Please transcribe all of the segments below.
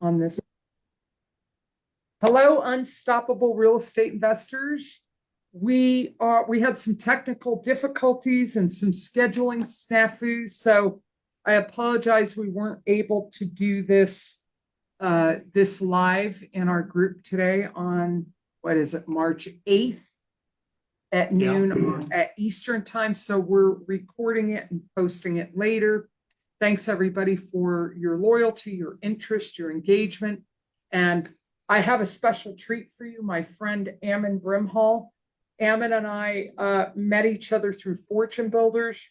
on this. Hello, unstoppable real estate investors. We had some technical difficulties and some scheduling snafus, so I apologize we weren't able to do this live in our group today on March 8th at noon at Eastern time. So we're recording it and posting it later. Thanks everybody for your loyalty, your interest, your engagement. And I have a special treat for you, my friend Ammon Brimhall. Ammon and I met each other through Fortune Builders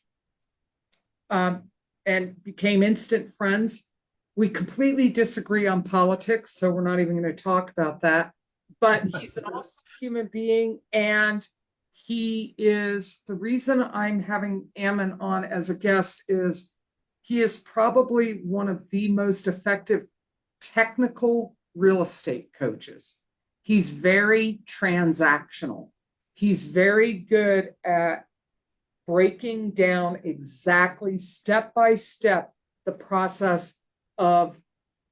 and became instant friends. We completely disagree on politics, so we're not even going to talk about that. But he's an awesome human being, and he is the reason I'm having Ammon on as a guest is he is probably one of the most effective technical real estate coaches. He's very transactional. He's very good at breaking down exactly step by step the process of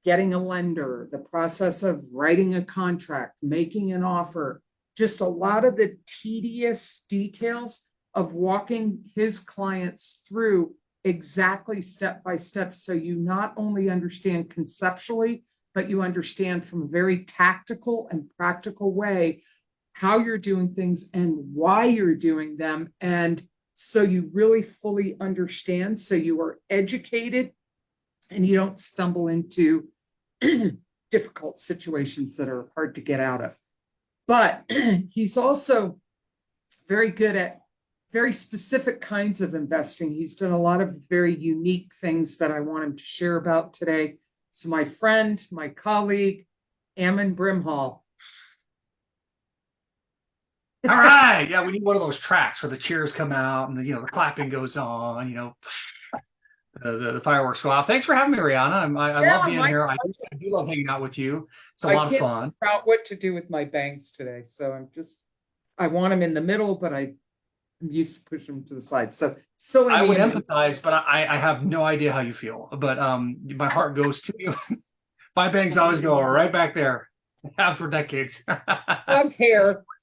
getting a lender, the process of writing a contract, making an offer, just a lot of the tedious details of walking his clients through exactly step by step. So you not only understand conceptually, but you understand from a very tactical and practical way how you're doing things and why you're doing them. And so you really fully understand. So you are educated and you don't stumble into difficult situations that are hard to get out of. But he's also very good at very specific kinds of investing. He's done a lot of very unique things that I want him to share about today. So my friend, my colleague, Ammon Brimhall. All right. Yeah, we need one of those tracks where the cheers come out and the clapping goes on, the fireworks go off. Thanks for having me, Rihanna. I love being here. I do love hanging out with you. It's a lot of fun. I can't figure out what to do with my bangs today. So I want them in the middle, but I'm used to pushing them to the side. So I would empathize, but I have no idea how you feel. But my heart goes to you. My bangs always go right back there. Have for decades.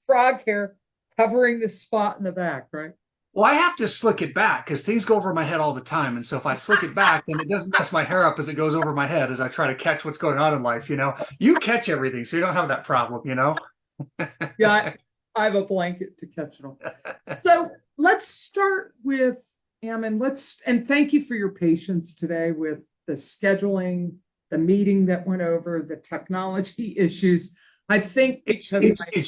Frog hair covering the spot in the back, right? Well, I have to slick it back because things go over my head all the time. And so if I slick it back, then it doesn't mess my hair up as it goes over my head as I try to catch what's going on in life. You catch everything, so you don't have that problem, Yeah, I have a blanket to catch it all. So let's start with Ammon. And thank you for your patience today with the scheduling, the meeting that went over, the technology issues. I think it's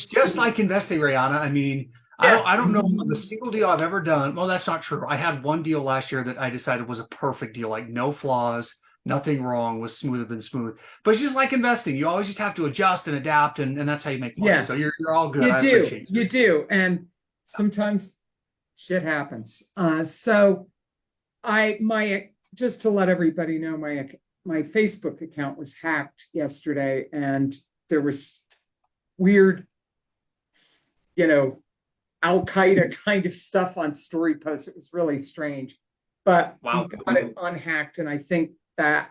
just like investing, Rihanna. I mean, yeah. I don't know the single deal I've ever done. Well, that's not true. I had one deal last year that I decided was a perfect deal, like no flaws, nothing wrong, was smoother than smooth. But it's just like investing. You always just have to adjust and adapt, and that's how you make money. Yeah. So you're all good. You do. And sometimes shit happens. So just to let everybody know, my Facebook account was hacked yesterday, and there was weird, Al-Qaeda kind of stuff on story posts. It was really strange, but wow. We got it unhacked, and I think that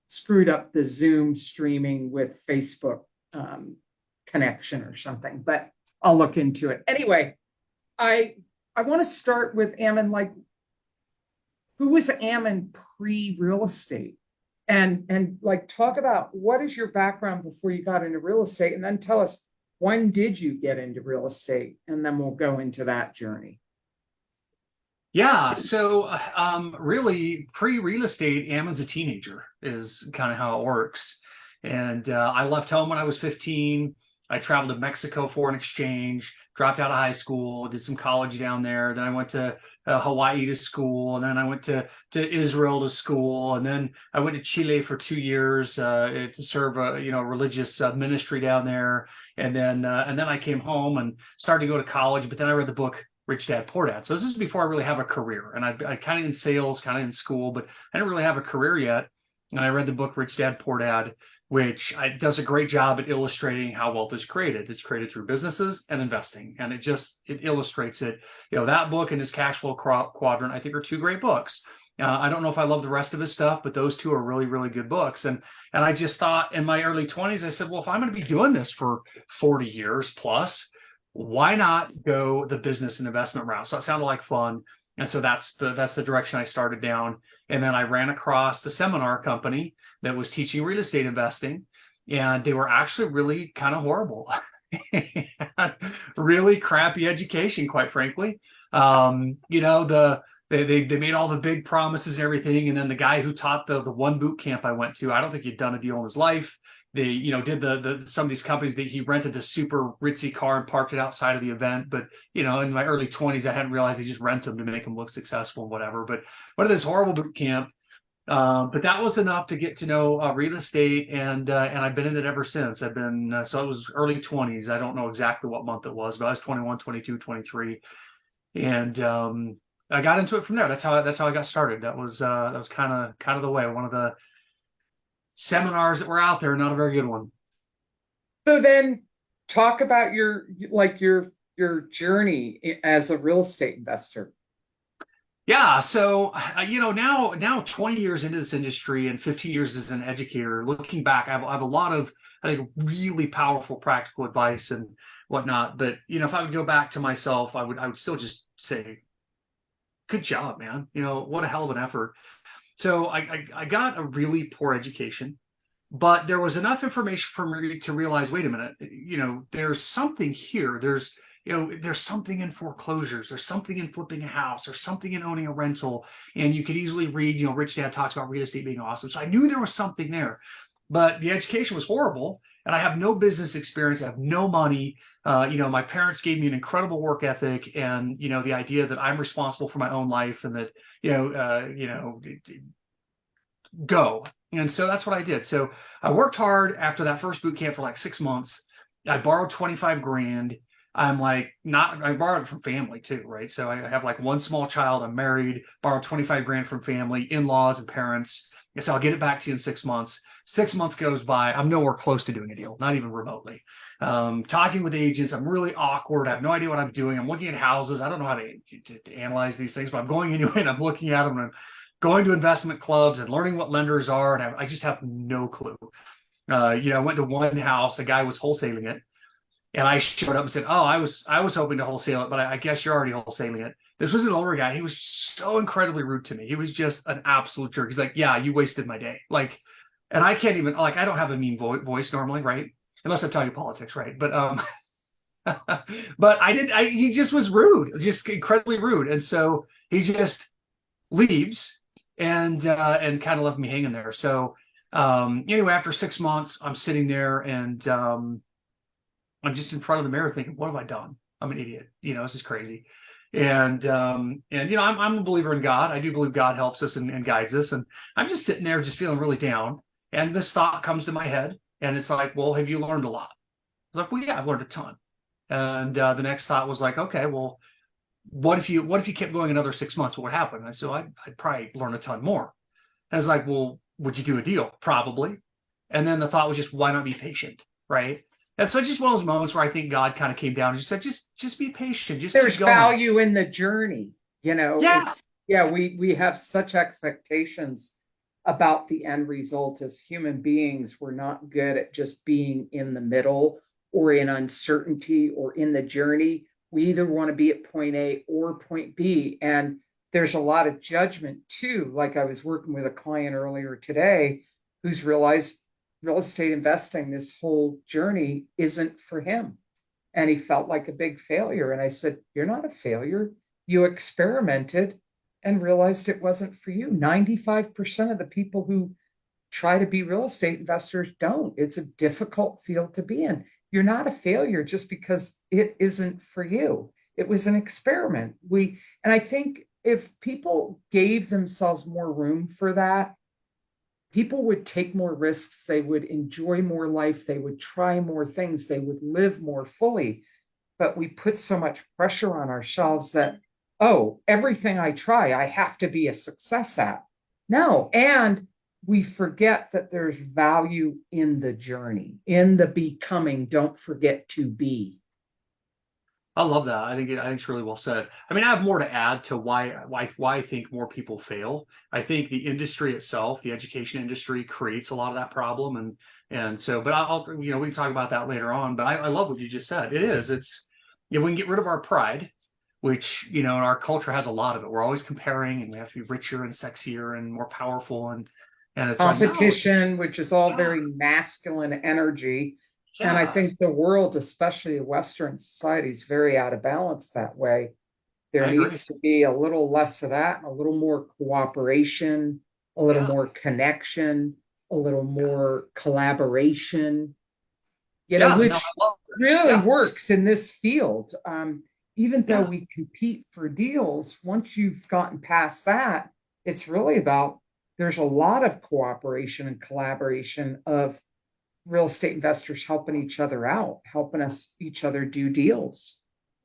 screwed up the Zoom streaming with Facebook connection or something, but I'll look into it. Anyway, I want to start with Ammon. Like, who was Ammon pre-real estate? And like, talk about what is your background before you got into real estate, and then tell us, when did you get into real estate? And then we'll go into that journey. Yeah. So really pre-real estate, Ammon's a teenager is kind of how it works. And I left home when I was 15. I traveled to Mexico for an exchange, dropped out of high school, did some college down there. Then I went to Hawaii to school, and then I went to Israel to school, and then I went to Chile for 2 years to serve a religious ministry down there, and then I came home and started to go to college. But then I read the book Rich Dad Poor Dad. So this is before I really have a career, and I kind of in sales, kind of in school, but I didn't really have a career yet. And I read the book Rich Dad Poor Dad, which does a great job at illustrating how wealth is created. It's created through businesses and investing. And it illustrates it. That book and his Cash Flow Quadrant, I think, are two great books. I don't know if I love the rest of his stuff, but those two are really, really good books. And I just thought in my early 20s, I said, well, if I'm going to be doing this for 40 years plus, why not go the business and investment route? So it sounded like fun. And so that's the direction I started down. And then I ran across the seminar company that was teaching real estate investing, and they were actually really kind of horrible. Really crappy education, quite frankly. They made all the big promises and everything, and then the guy who taught the one boot camp I went to, I don't think he'd done a deal in his life. They did the some of these companies that he rented a super ritzy car and parked it outside of the event. But in my early 20s, I hadn't realized they just rent them to make them look successful and whatever. But what this horrible boot camp. But that was enough to get to know real estate, and I've been in it ever since. I've been so it was early 20s. I don't know exactly what month it was, but I was 21, 22, 23, and I got into it from there. That's how I got started. That was kind of the way. One of the seminars that were out there, not a very good one. So then talk about your journey as a real estate investor. Yeah, so now 20 years into this industry and 15 years as an educator, looking back, I have a lot of, I think, really powerful practical advice and whatnot. But if I would go back to myself, I would still just say, good job, man. What a hell of an effort. So I got a really poor education, but there was enough information for me to realize, wait a minute, there's something here. There's something in foreclosures, there's something in flipping a house, there's something in owning a rental. And you could easily read, Rich Dad talks about real estate being awesome. So I knew there was something there, but the education was horrible. And I have no business experience. I have no money. My parents gave me an incredible work ethic, and, the idea that I'm responsible for my own life, and that, go. And so that's what I did. So I worked hard after that first boot camp for like 6 months. I borrowed 25 grand. I borrowed it from family too, right? So I have like one small child. I'm married, borrowed 25 grand from family, in-laws and parents. I said, I'll get it back to you in 6 months. 6 months goes by. I'm nowhere close to doing a deal, not even remotely. Talking with agents, I'm really awkward. I have no idea what I'm doing. I'm looking at houses. I don't know how to analyze these things, but I'm going anyway, and I'm looking at them, and I'm going to investment clubs and learning what lenders are. And I just have no clue. I went to one house, a guy was wholesaling it. And I showed up and said, oh, I was hoping to wholesale it, but I guess you're already wholesaling it. This was an older guy. He was so incredibly rude to me. He was just an absolute jerk. He's like, yeah, you wasted my day. And I can't even, I don't have a mean voice normally, right? Unless I'm talking politics, right? But but he just was rude, just incredibly rude. And so he just leaves and kind of left me hanging there. So anyway, after 6 months, I'm sitting there, and I'm just in front of the mirror thinking, what have I done? I'm an idiot. This is crazy. And I'm a believer in God. I do believe God helps us and guides us. And I'm just sitting there just feeling really down. And this thought comes to my head, and it's like, well, have you learned a lot? I was like, well, yeah, I've learned a ton. And the next thought was like, okay, well, what if you kept going another 6 months? What would happen? And I said, I'd probably learn a ton more. And I was like, well, would you do a deal? Probably. And then the thought was just, why not be patient? Right. And so just one of those moments where I think God kind of came down and just said, just be patient. There's value in the journey. Yeah. We have such expectations about the end result as human beings. We're not good at just being in the middle or in uncertainty or in the journey. We either want to be at point A or point B. And there's a lot of judgment too. Like I was working with a client earlier today who's realized real estate investing, this whole journey isn't for him. And he felt like a big failure. And I said, you're not a failure. You experimented and realized it wasn't for you. 95% of the people who try to be real estate investors don't. It's a difficult field to be in. You're not a failure just because it isn't for you. It was an experiment. And I think if people gave themselves more room for that, people would take more risks, they would enjoy more life, they would try more things, they would live more fully. But we put so much pressure on ourselves that, oh, everything I try, I have to be a success at. No, and we forget that there's value in the journey, in the becoming. Don't forget to be. I love that. I think it's really well said. I mean, I have more to add to why I think more people fail. I think the industry itself, the education industry, creates a lot of that problem, and so. But I'll you know we can talk about that later on. But I love what you just said. It's you know, we can get rid of our pride, which you know our culture has a lot of it. We're always comparing, and we have to be richer and sexier and more powerful, and it's like no, Competition, which is all yeah, very masculine energy. And I yeah, think the world, especially Western society, is very out of balance that way. There I agree. needs to be a little less of that, and a little more cooperation, a little Yeah, more connection, a little yeah, more collaboration, yeah. No, which I love it. really Yeah. works in this field. Even though Yeah. we compete for deals, once you've gotten past that, it's really about there's a lot of cooperation and collaboration of real estate investors helping each other out, helping us each other do deals.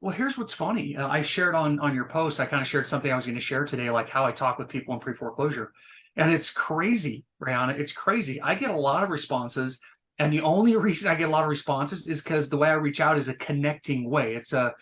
Well, here's what's funny. I shared on your post. I kind of shared something I was going to share today, like how I talk with people in pre-foreclosure, and it's crazy, Brianna. It's crazy. I get a lot of responses, and the only reason I get a lot of responses is because the way I reach out is a connecting way. It's a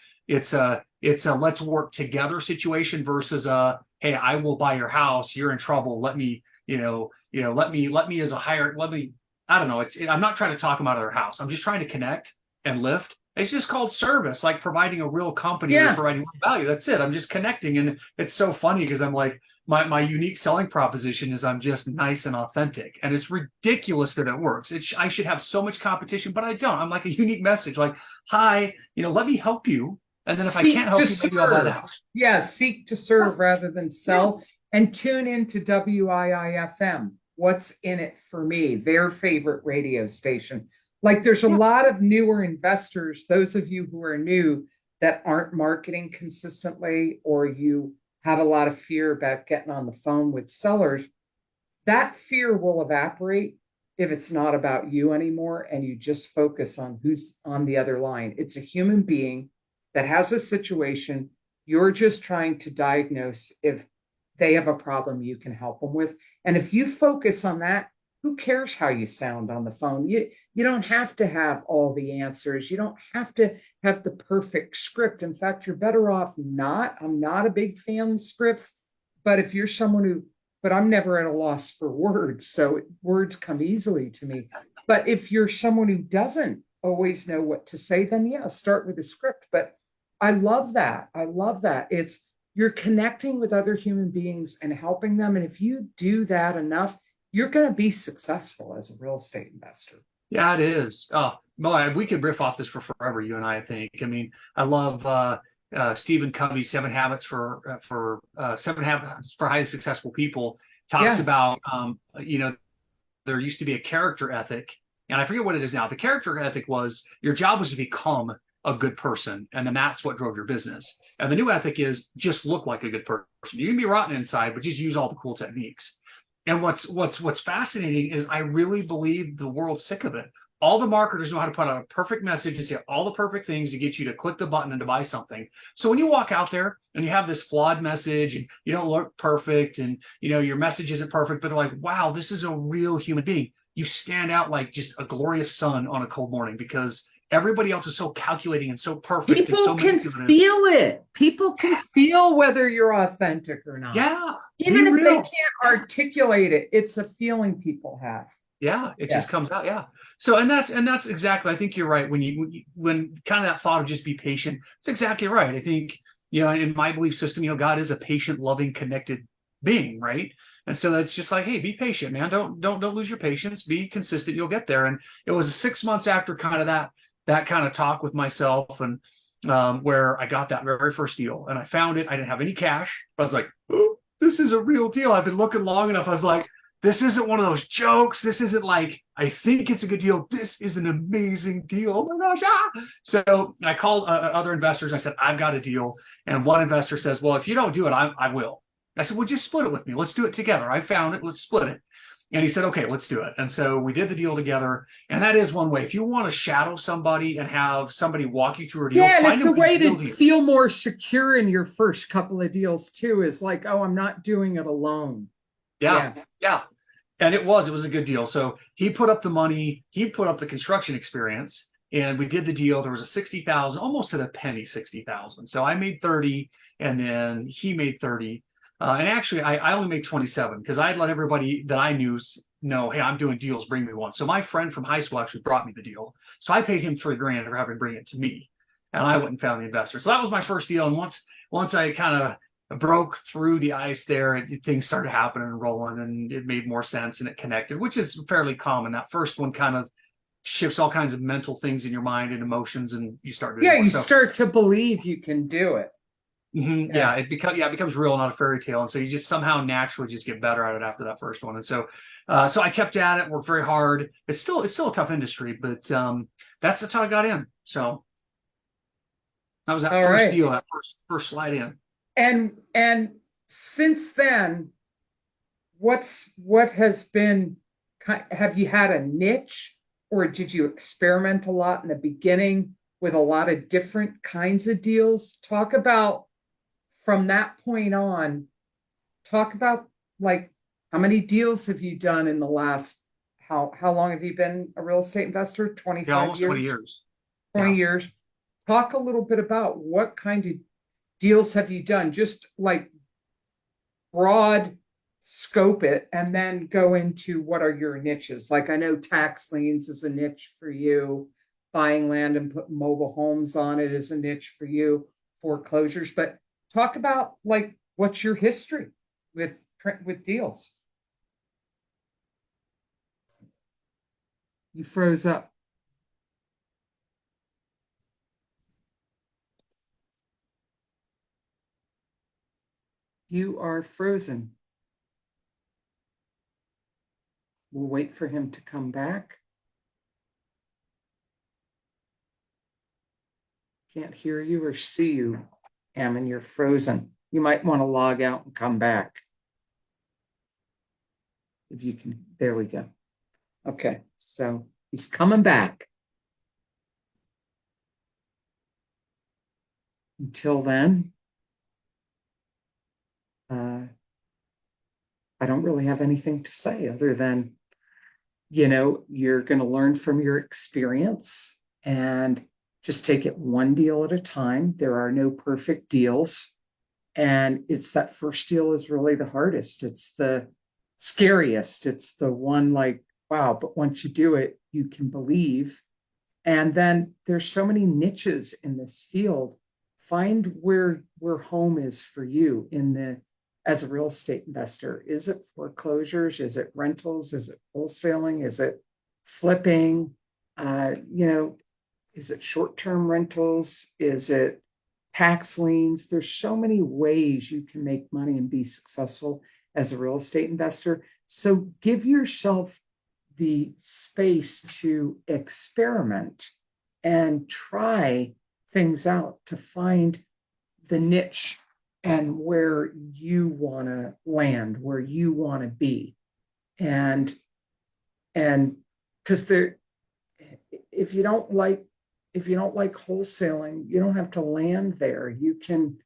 let's work together situation versus a hey, I will buy your house. You're in trouble. Let me let me as a higher let me. I don't know. I'm not trying to talk them out of their house. I'm just trying to connect and lift. It's just called service, like providing a real company where you're Yeah. providing real value. That's it. I'm just connecting. And it's so funny because I'm like, my unique selling proposition is I'm just nice and authentic. And it's ridiculous that it works. I should have so much competition, but I don't. I'm like a unique message like, hi, let me help you. And then if I can't Seek to help you, maybe I'll buy the serve. house. Yeah, seek to Yeah. serve rather than Yeah. sell. And tune into WIIFM. What's in it for me? Their favorite radio station. Like there's a Yeah. lot of newer investors, those of you who are new that aren't marketing consistently, or you have a lot of fear about getting on the phone with sellers. That fear will evaporate if it's not about you anymore and you just focus on who's on the other line. It's a human being that has a situation. You're just trying to diagnose if they have a problem you can help them with. And if you focus on that, who cares how you sound on the phone? You don't have to have all the answers. You don't have to have the perfect script. In fact, you're better off not. I'm not a big fan of scripts, but if you're someone who but I'm never at a loss for words. So words come easily to me. But if you're someone who doesn't always know what to say, then yeah, start with a script. But I love that. I love that. It's you're connecting with other human beings and helping them. And if you do that enough, you're going to be successful as a real estate investor. Yeah, it is. Oh, boy, we could riff off this for forever, you and I think. I mean, I love Stephen Covey's Seven Habits for Highly Successful People. Talks Yeah. about there used to be a character ethic, and I forget what it is now. The character ethic was your job was to become a good person, and then that's what drove your business. And the new ethic is just look like a good person. You can be rotten inside, but just use all the cool techniques. And what's fascinating is I really believe the world's sick of it. All the marketers know how to put out a perfect message and say all the perfect things to get you to click the button and to buy something. So when you walk out there and you have this flawed message and you don't look perfect and your message isn't perfect, but they're like, wow, this is a real human being. You stand out like just a glorious sun on a cold morning because everybody else is so calculating and so perfect and People so can manipulative. feel it. People can feel whether you're authentic or not. Yeah, be Even if they real. can't articulate it, it's a feeling people have. Yeah, it Yeah. just comes out. Yeah. So and that's exactly. I think you're right when kind of that thought of just be patient. It's exactly right. I think in my belief system, God is a patient, loving, connected being, right? And so it's just like, hey, be patient, man. Don't lose your patience. Be consistent. You'll get there. And it was 6 months after kind of that kind of talk with myself and where I got that very first deal and I found it. I didn't have any cash, but I was like, oh, this is a real deal. I've been looking long enough. I was like, this isn't one of those jokes. This isn't like, I think it's a good deal. This is an amazing deal. Oh my gosh. Ah. So I called other investors. I said, I've got a deal. And one investor says, well, if you don't do it, I will. I said, well, just split it with me. Let's do it together. I found it. Let's split it. And he said, okay, let's do it. And so we did the deal together. And that is one way. If you want to shadow somebody and have somebody walk you through a deal, Yeah, and find it's a them who's way real to to you. feel more secure in your first couple of deals too, is like, oh, I'm not doing it alone. Yeah. Yeah. Yeah. And it was a good deal. So he put up the money, he put up the construction experience, and we did the deal. There was a 60,000, almost to the penny 60,000. So I made 30, and then he made 30. And actually, I only made 27 because I had let everybody that I knew know, hey, I'm doing deals, bring me one. So my friend from high school actually brought me the deal. So I paid him $3,000 for having to bring it to me. And I went and found the investor. So that was my first deal. And once I kind of broke through the ice there, things started happening and rolling, and it made more sense and it connected, which is fairly common. That first one kind of shifts all kinds of mental things in your mind and emotions, and you start doing Yeah, more. you So start to believe you can do it. yeah, it becomes real, not a fairy tale, and so you just somehow naturally just get better at it after that first one. And so, so I kept at it, worked very hard. It's still a tough industry, but that's how I got in. So that was that All first right. deal, that first slide in. And since then, what has been, have you had a niche, or did you experiment a lot in the beginning with a lot of different kinds of deals? Talk about from that point on, talk about like how many deals have you done in the last, how long have you been a real estate investor? Yeah, 25 almost 20 years? years. 20 Yeah. years. Talk a little bit about what kind of deals have you done, just like broad scope it, and then go into what are your niches. Like I know tax liens is a niche for you, buying land and putting mobile homes on it is a niche for you, foreclosures. But talk about like what's your history with deals. You froze up. You are frozen. We'll wait for him to come back. Can't hear you or see you, Ammon. You're frozen. You might want to log out and come back. If you can, there we go. Okay, so he's coming back. Until then, I don't really have anything to say other than, you're going to learn from your experience and just take it one deal at a time. There are no perfect deals. And it's that first deal is really the hardest. It's the scariest. It's the one like, wow, but once you do it, you can believe. And then there's so many niches in this field. Find where home is for you as a real estate investor. Is it foreclosures? Is it rentals? Is it wholesaling? Is it flipping? Uh, you know, is it short-term rentals? Is it tax liens? There's so many ways you can make money and be successful as a real estate investor. So give yourself the space to experiment and try things out to find the niche and where you want to land, where you want to be. And because there, if you don't like wholesaling, you don't have to land there. You can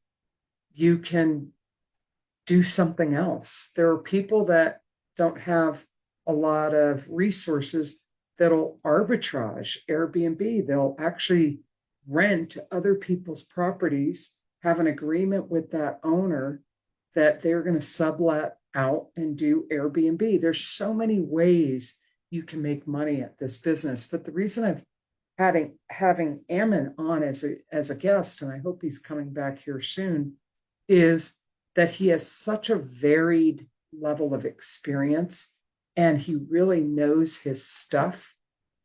do something else. There are people that don't have a lot of resources that'll arbitrage Airbnb. They'll actually rent other people's properties, have an agreement with that owner that they're going to sublet out and do Airbnb. There's so many ways you can make money at this business. But the reason I've having Ammon on as a guest, and I hope he's coming back here soon, is that he has such a varied level of experience and he really knows his stuff.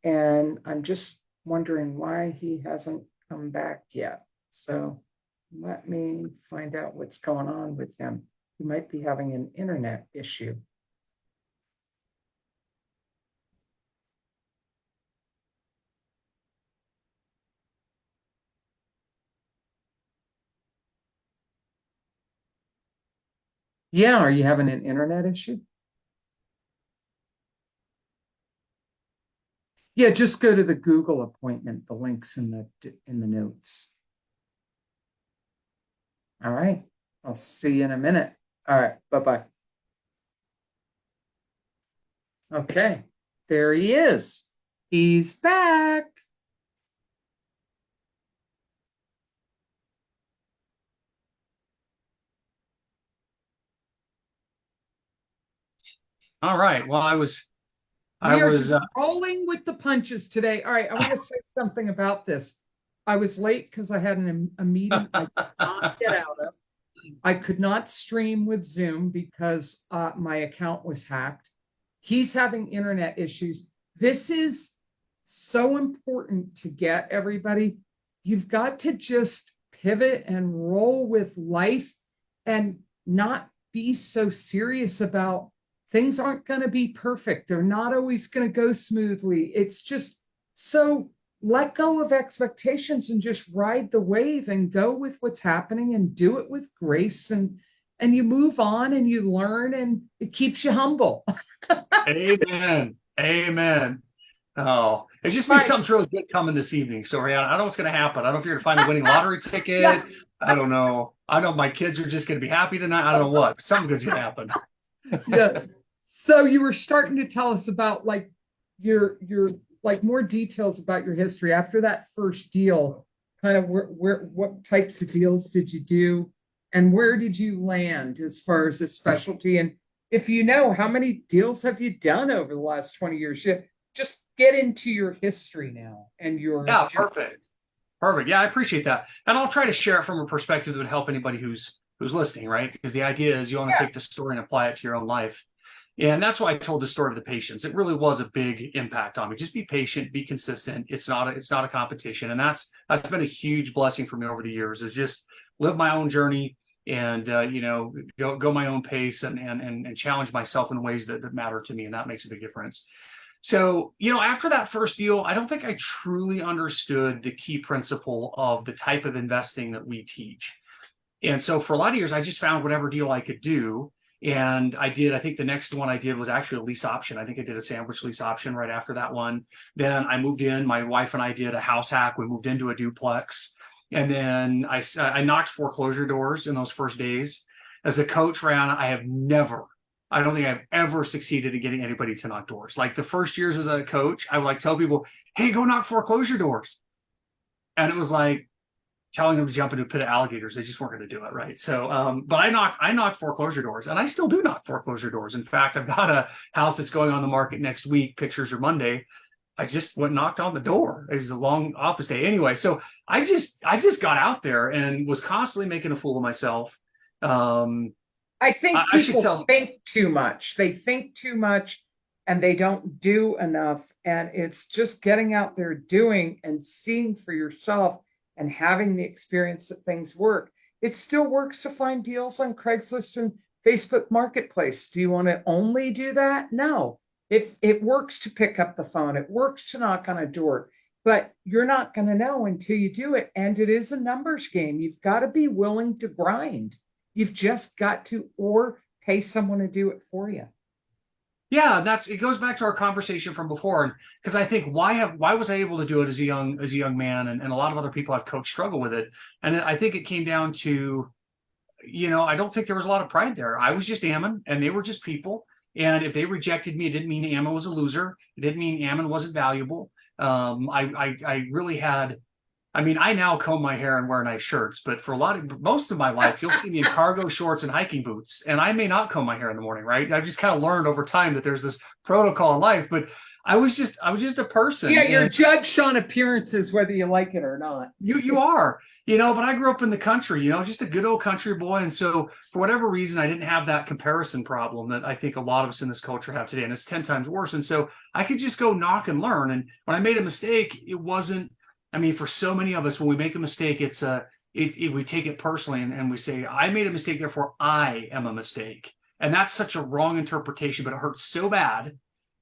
And I'm just wondering why he hasn't come back yet. So let me find out what's going on with him. He might be having an internet issue. Yeah, are you having an internet issue? Yeah, just go to the Google appointment. The link's in the notes. All right. I'll see you in a minute. All right. Bye-bye. Okay. There he is. He's back. All right. Well, I We are was, just rolling with the punches today. All right, I want to say something about this. I was late because I had a meeting I could not get out of. I could not stream with Zoom because my account was hacked. He's having internet issues. This is so important to get everybody. You've got to just pivot and roll with life and not be so serious about things aren't going to be perfect. They're not always going to go smoothly. It's just so let go of expectations and just ride the wave and go with what's happening and do it with grace and you move on and you learn and it keeps you humble. amen. Amen. Oh, it just means Right. something's really good coming this evening. So, Rihanna, I don't know what's going to happen. I don't know if you're going to find a winning lottery ticket. Yeah. I don't know. I know my kids are just going to be happy tonight. I don't know what. Something good's going to happen. Yeah. So you were starting to tell us about like your like more details about your history after that first deal. Kind of where what types of deals did you do, and where did you land as far as a specialty? And if you know, how many deals have you done over the last 20 years? You just get into your history now and your Yeah, perfect. Perfect. Yeah, I appreciate that. And I'll try to share it from a perspective that would help anybody who's listening, right? Because the idea is you want to yeah. take the story and apply it to your own life. And that's why I told the story to the patients. It really was a big impact on me. Just be patient, be consistent. It's not a competition. And that's been a huge blessing for me over the years, is just live my own journey and go my own pace and challenge myself in ways that matter to me. And that makes a big difference. So, after that first deal, I don't think I truly understood the key principle of the type of investing that we teach. And so for a lot of years, I just found whatever deal I could do. And I think the next one I did was actually a lease option. I think I did a sandwich lease option right after that one. Then I moved in, my wife and I did a house hack. We moved into a duplex. And then I knocked foreclosure doors in those first days. As a coach, Rihanna, I don't think I've ever succeeded in getting anybody to knock doors. Like the first years as a coach, I would like tell people, hey, go knock foreclosure doors. And it was like telling them to jump into a pit of alligators. They just weren't going to do it. Right. So, but I knocked foreclosure doors, and I still do knock foreclosure doors. In fact, I've got a house that's going on the market next week. Pictures are Monday. I just went and knocked on the door. It was a long office day anyway. So I just got out there and was constantly making a fool of myself. I think I should people think too much. They think too much and they don't do enough. And it's just getting out there doing and seeing for yourself and having the experience that things work. It still works to find deals on Craigslist and Facebook Marketplace. Do you want to only do that? No. It works to pick up the phone. It works to knock on a door, but you're not going to know until you do it. And it is a numbers game. You've got to be willing to grind. You've just got to, or pay someone to do it for you. Yeah, it goes back to our conversation from before, because I think why was I able to do it as a young man, and a lot of other people I've coached struggle with it, and I think it came down to, I don't think there was a lot of pride there. I was just Ammon, and they were just people, and if they rejected me, it didn't mean Ammon was a loser. It didn't mean Ammon wasn't valuable. I really had. I mean, I now comb my hair and wear nice shirts, but for most of my life, you'll see me in cargo shorts and hiking boots, and I may not comb my hair in the morning, right? I've just kind of learned over time that there's this protocol in life, but I was just a person. Yeah, you're judged on appearances, whether you like it or not. You are, but I grew up in the country, just a good old country boy. And so for whatever reason, I didn't have that comparison problem that I think a lot of us in this culture have today. And it's 10 times worse. And so I could just go knock and learn. And when I made a mistake, it wasn't, I mean, for so many of us, when we make a mistake, we take it personally and we say, I made a mistake, therefore I am a mistake. And that's such a wrong interpretation, but it hurts so bad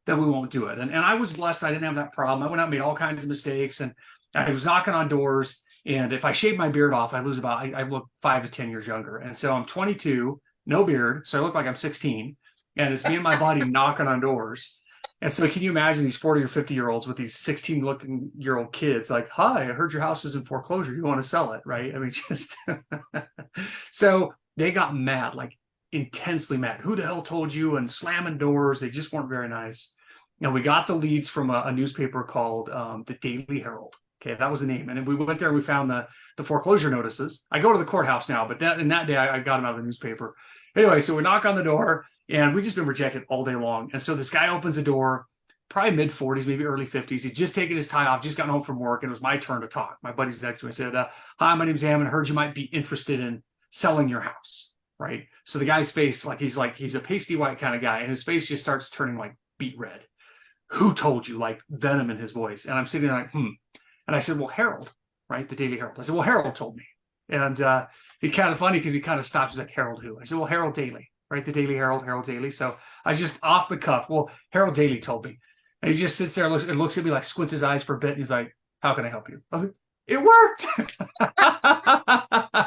that we won't do it. And I was blessed. I didn't have that problem. I went out and made all kinds of mistakes, and I was knocking on doors. And if I shave my beard off, I look 5 to 10 years younger. And so I'm 22, no beard. So I look like I'm 16, and it's me and my buddy knocking on doors. And so can you imagine these 40 or 50-year-olds with these 16-year-old kids like, hi, I heard your house is in foreclosure. You want to sell it, right? I mean, just so they got mad, like intensely mad. Who the hell told you? And slamming doors. They just weren't very nice. And we got the leads from a newspaper called the Daily Herald. Okay, that was the name. And then we went there and we found the foreclosure notices. I go to the courthouse now, but in that day, I got them out of the newspaper. Anyway, so we knock on the door and we've just been rejected all day long. And so this guy opens the door, probably mid-40s, maybe early 50s. He'd just taken his tie off, just gotten home from work, and it was my turn to talk. My buddy's next to me. I said, hi, my name's Ammon. Heard you might be interested in selling your house, right? So the guy's face, he's a pasty white kind of guy, and his face just starts turning like beet red. Who told you? Like venom in his voice. And I'm sitting there like, And I said, well, Harold, right? The Daily Herald. I said, well, Harold told me. And he kind of funny because he kind of stops. He's like, Harold who? I said, well, Harold Daily, right? The Daily Herald, Harold Daily. So I just off the cuff, well, Harold Daily told me. And he just sits there and looks at me, like squints his eyes for a bit. And he's like, how can I help you? I was like, it worked.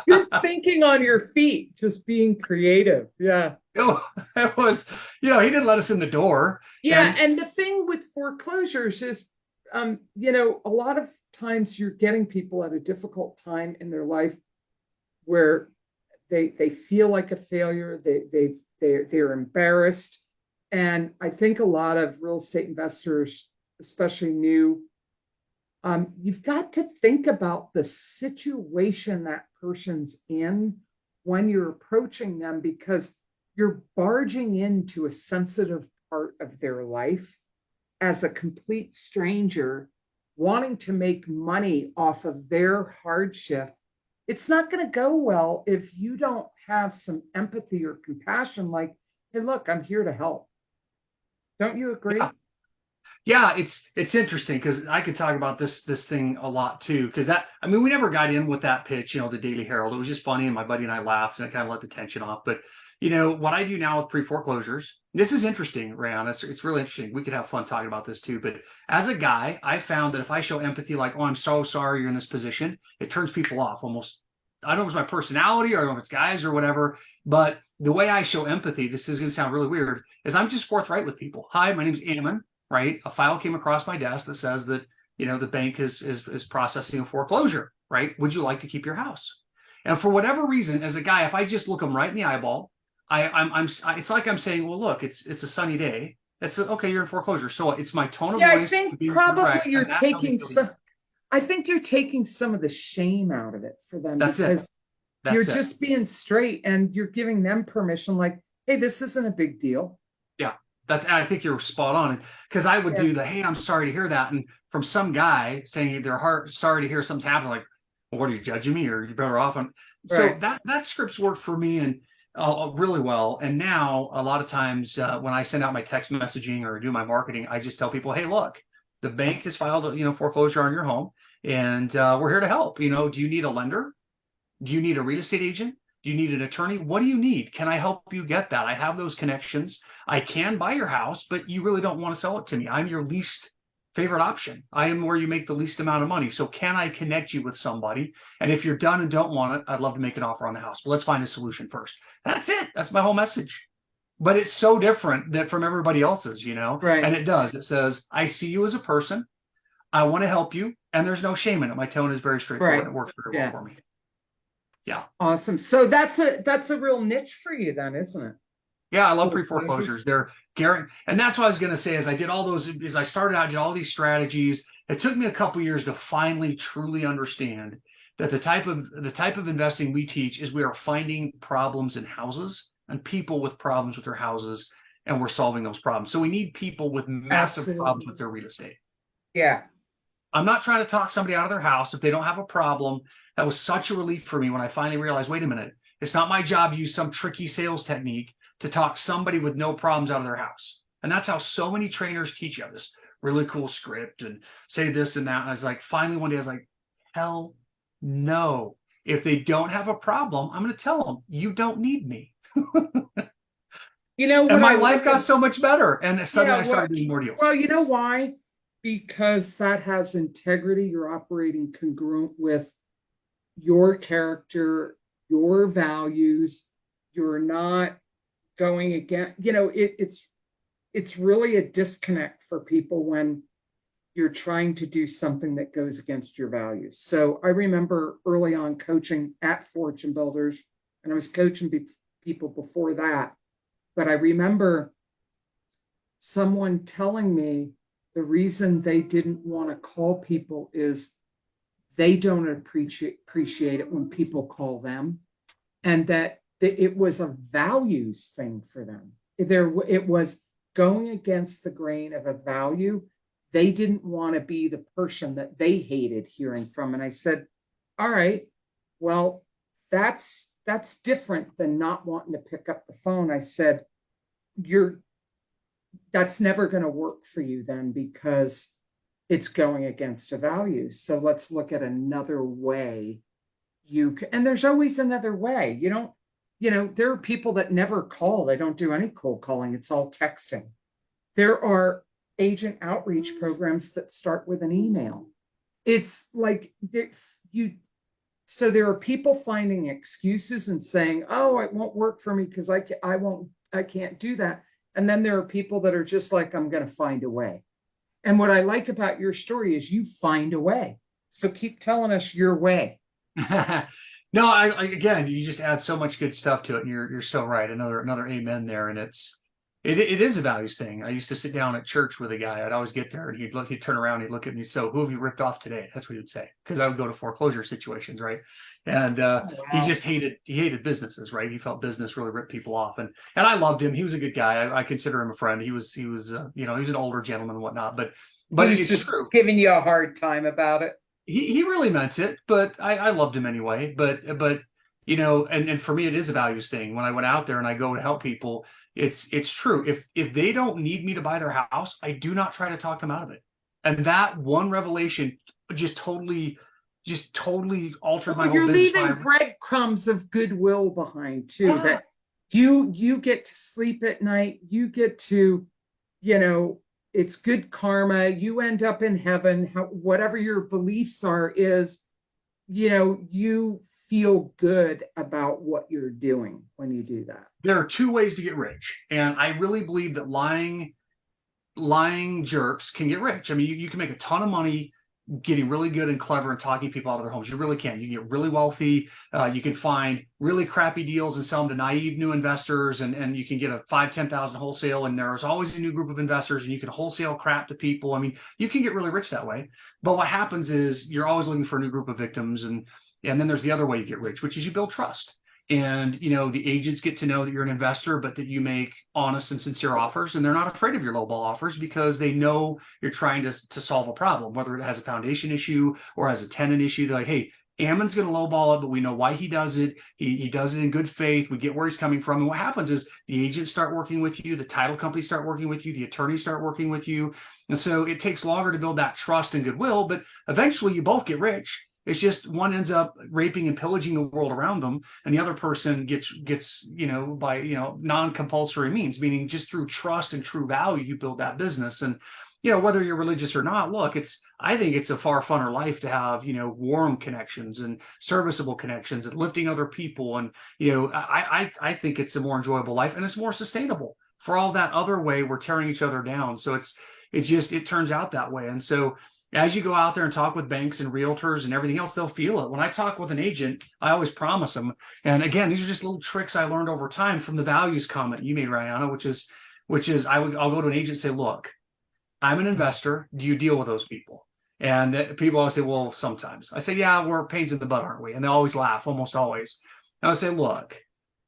You're thinking on your feet, just being creative. Yeah. It was, he didn't let us in the door. Yeah. And the thing with foreclosures is, a lot of times you're getting people at a difficult time in their life where they feel like a failure. They're embarrassed. And I think a lot of real estate investors, especially new, you've got to think about the situation that person's in when you're approaching them, because you're barging into a sensitive part of their life as a complete stranger, wanting to make money off of their hardship. It's not going to go well if you don't have some empathy or compassion, like, hey, look, I'm here to help. Don't you agree? Yeah, it's interesting because I could talk about this thing a lot too. Because we never got in with that pitch, the Daily Herald. It was just funny, and my buddy and I laughed, and I kind of let the tension off. But what I do now with pre-foreclosures, this is interesting, Rayon. It's really interesting. We could have fun talking about this too. But as a guy, I found that if I show empathy, like, oh, I'm so sorry you're in this position, it turns people off almost. I don't know if it's my personality or I don't know if it's guys or whatever, but the way I show empathy, this is going to sound really weird, is I'm just forthright with people. Hi, my name's Ammon, right? A file came across my desk that says that, the bank is processing a foreclosure, right? Would you like to keep your house? And for whatever reason, as a guy, if I just look them right in the eyeball, it's like I'm saying, well, look, it's a sunny day. It's okay. You're in foreclosure. So it's my tone of voice. I think probably you're taking some. I think you're taking some of the shame out of it for them. That's because it. You're just being straight, and you're giving them permission. Like, hey, this isn't a big deal. Yeah, I think you're spot on. Because I would do the, hey, I'm sorry to hear that, and from some guy saying they're sorry to hear something's happened. Like, well, what are you judging me, or you're better off? So that script's worked for me and really well. And now a lot of times when I send out my text messaging or do my marketing, I just tell people, hey, look, the bank has filed a foreclosure on your home, and we're here to help. Do you need a lender? Do you need a real estate agent? Do you need an attorney? What do you need? Can I help you get that? I have those connections. I can buy your house, but you really don't want to sell it to me. I'm your least favorite option. I am where you make the least amount of money. So can I connect you with somebody? And if you're done and don't want it, I'd love to make an offer on the house. But let's find a solution first. That's it. That's my whole message. But it's so different that from everybody else's, Right. And it does. It says, I see you as a person. I want to help you. And there's no shame in it. My tone is very straightforward. Right. It works very well for me. Yeah. Awesome. So that's a real niche for you then, isn't it? Yeah, I love pre-foreclosures. They're guaranteed. And that's what I was going to say is I did all those, as I started out, I did all these strategies. It took me a couple of years to finally truly understand that the type of investing we teach is we are finding problems in houses and people with problems with their houses, and we're solving those problems. So we need people with massive problems with their real estate. Yeah. I'm not trying to talk somebody out of their house if they don't have a problem. That was such a relief for me when I finally realized, wait a minute, it's not my job to use some tricky sales technique to talk somebody with no problems out of their house. And that's how so many trainers teach you this really cool script and say this and that. And I was like, finally one day I was like, hell no. If they don't have a problem, I'm going to tell them, you don't need me. And my life got so much better. And suddenly I started doing more deals. Well, you know why? Because that has integrity. You're operating congruent with your character, your values. You're not going against, it's really a disconnect for people when you're trying to do something that goes against your values. So I remember early on coaching at Fortune Builders, and I was coaching people before that. But I remember someone telling me the reason they didn't want to call people is they don't appreciate it when people call them, and that it was a values thing for them. It was going against the grain of a value. They didn't want to be the person that they hated hearing from. And I said, all right, well, that's different than not wanting to pick up the phone. I said, that's never going to work for you then, because it's going against a value. So let's look at another way and there's always another way. There are people that never call. They don't do any cold calling. It's all texting. There are agent outreach programs that start with an email. It's like so there are people finding excuses and saying, oh, it won't work for me because I can't do that. And then there are people that are just like, I'm going to find a way. And what I like about your story is you find a way. So keep telling us your way. No, again, you just add so much good stuff to it, and you're so right. Another amen there, and it is a values thing. I used to sit down at church with a guy. I'd always get there, and he'd turn around, he'd look at me. So, who have you ripped off today? That's what he'd say, because I would go to foreclosure situations, right? And he just hated businesses, right? He felt business really ripped people off, and I loved him. He was a good guy. I consider him a friend. He was he was an older gentleman and whatnot, but it's just true. Giving you a hard time about it. He really meant it, but I loved him anyway. But and for me, it is a values thing. When I went out there and I go to help people, it's true. If they don't need me to buy their house, I do not try to talk them out of it. And that one revelation just totally altered my whole business. You're leaving breadcrumbs of goodwill behind too. Yeah. That you get to sleep at night. You get to, it's good karma. You end up in heaven. Whatever your beliefs are is, you feel good about what you're doing when you do that. There are two ways to get rich. And I really believe that lying jerks can get rich. I mean, you can make a ton of money getting really good and clever and talking people out of their homes. You really can. You can get really wealthy. You can find really crappy deals and sell them to naive new investors, and you can get a 5,000-10,000 wholesale, and there's always a new group of investors, and you can wholesale crap to people. I mean, you can get really rich that way. But what happens is you're always looking for a new group of victims, and then there's the other way you get rich, which is you build trust. And the agents get to know that you're an investor, but that you make honest and sincere offers, and they're not afraid of your lowball offers because they know you're trying to solve a problem, whether it has a foundation issue or has a tenant issue. They're like, hey, Ammon's going to lowball it, but we know why he does it. He does it in good faith. We get where he's coming from. And what happens is the agents start working with you, the title companies start working with you, the attorneys start working with you. And so it takes longer to build that trust and goodwill, but eventually you both get rich. It's just one ends up raping and pillaging the world around them, and the other person gets by non-compulsory means, meaning just through trust and true value, you build that business. And whether you're religious or not, look, I think it's a far funner life to have warm connections and serviceable connections and lifting other people, and I think it's a more enjoyable life, and it's more sustainable. For all that other way, we're tearing each other down. So it turns out that way, and so. As you go out there and talk with banks and realtors and everything else, they'll feel it. When I talk with an agent, I always promise them. And again, these are just little tricks I learned over time from the values comment you made, Rihanna, which is I'll go to an agent and say, look, I'm an investor. Do you deal with those people? And people always say, well, sometimes. I say, yeah, we're pains in the butt, aren't we? And they always laugh, almost always. And I say, look,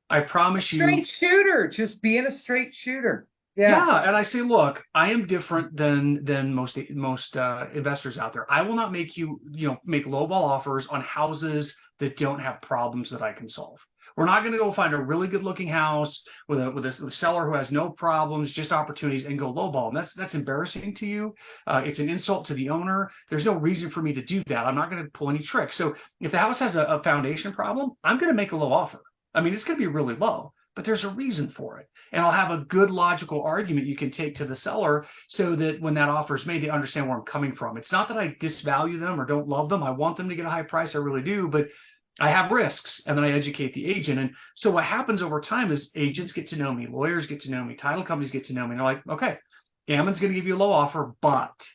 I promise you. Straight shooter, just being a straight shooter. Yeah, and I say, look, I am different than most investors out there. I will not make you make lowball offers on houses that don't have problems that I can solve. We're not going to go find a really good looking house with a seller who has no problems, just opportunities, and go lowball. And that's embarrassing to you. It's an insult to the owner. There's no reason for me to do that. I'm not going to pull any tricks. So if the house has a foundation problem, I'm going to make a low offer. I mean, it's going to be really low, but there's a reason for it. And I'll have a good logical argument you can take to the seller so that when that offer is made, they understand where I'm coming from. It's not that I disvalue them or don't love them. I want them to get a high price. I really do. But I have risks, and then I educate the agent. And so what happens over time is agents get to know me, lawyers get to know me, title companies get to know me. And they're like, okay, Ammon's going to give you a low offer, but